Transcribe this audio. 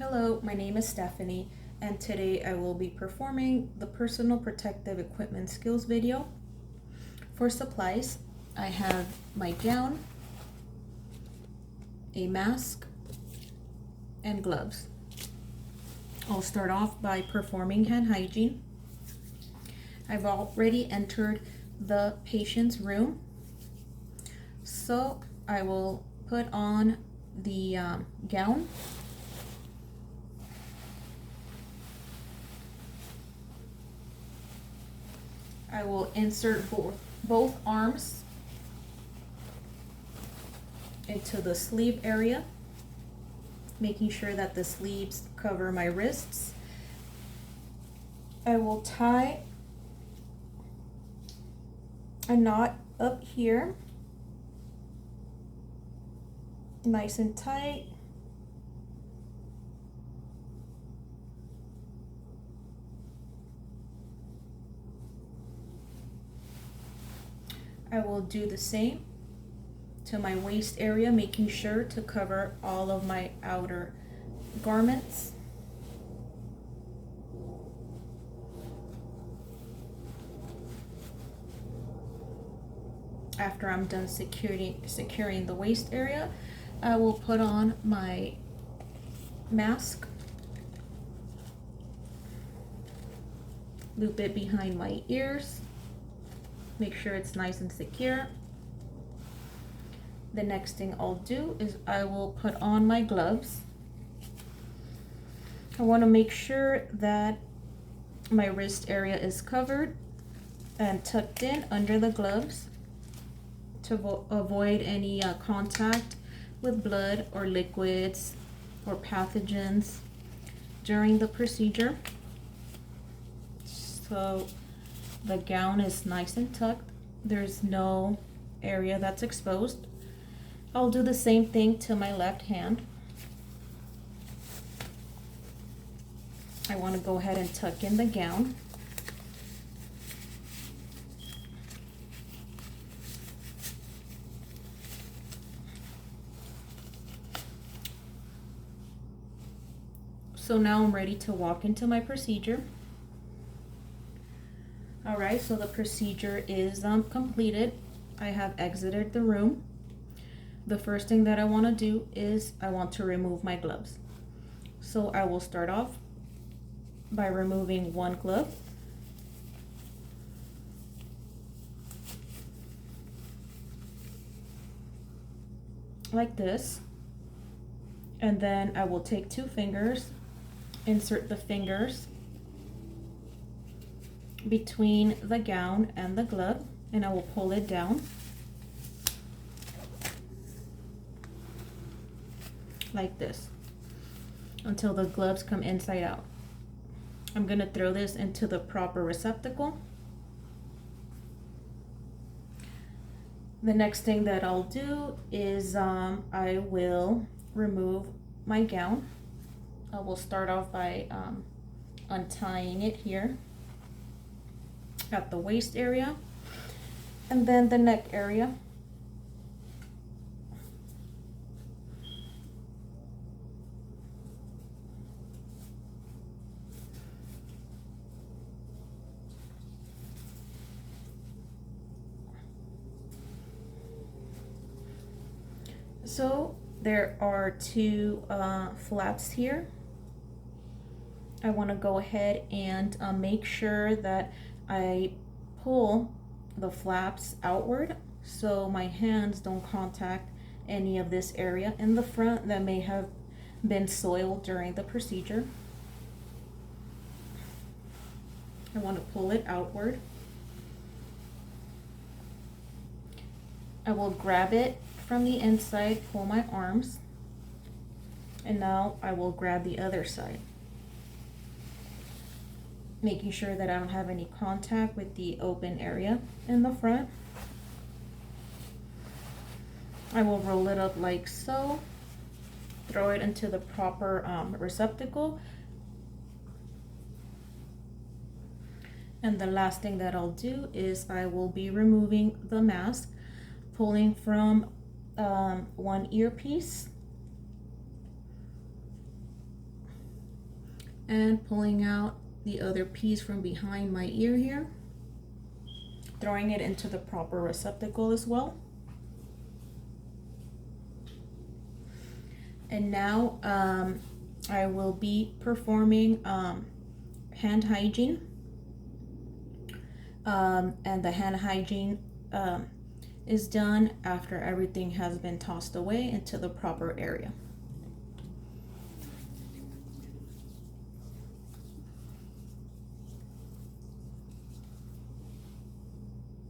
Hello, my name is Stephanie, and today I will be performing the personal protective equipment skills video. For supplies, I have my gown, a mask, and gloves. I'll start off by performing hand hygiene. I've already entered the patient's room, so I will put on the gown. I will insert both arms into the sleeve area, making sure that the sleeves cover my wrists. I will tie a knot up here, nice and tight. I will do the same to my waist area, making sure to cover all of my outer garments. After I'm done securing the waist area, I will put on my mask, loop it behind my ears, make sure it's nice and secure. The next thing I'll do is I will put on my gloves. I want to make sure that my wrist area is covered and tucked in under the gloves to avoid any contact with blood or liquids or pathogens during the procedure. So the gown is nice and tucked. There's no area that's exposed. I'll do the same thing to my left hand. I want to go ahead and tuck in the gown. So now I'm ready to walk into my procedure. All right, so the procedure is completed. I have exited the room. The first thing that I want to do is I want to remove my gloves. So I will start off by removing one glove. Like this. And then I will take two fingers, insert the fingers between the gown and the glove, and I will pull it down like this until the gloves come inside out. I'm going to throw this into the proper receptacle. The next thing that I'll do is I will remove my gown. I will start off by untying it here at the waist area and then the neck area. So there are two flaps here. I want to go ahead and make sure that I pull the flaps outward so my hands don't contact any of this area in the front that may have been soiled during the procedure. I want to pull it outward. I will grab it from the inside, pull my arms, and now I will grab the other side, making sure that I don't have any contact with the open area in the front. I will roll it up like so, throw it into the proper receptacle. And the last thing that I'll do is I will be removing the mask, pulling from one earpiece and pulling out the other piece from behind my ear here, throwing it into the proper receptacle as well. And now I will be performing hand hygiene. And the hand hygiene is done after everything has been tossed away into the proper area.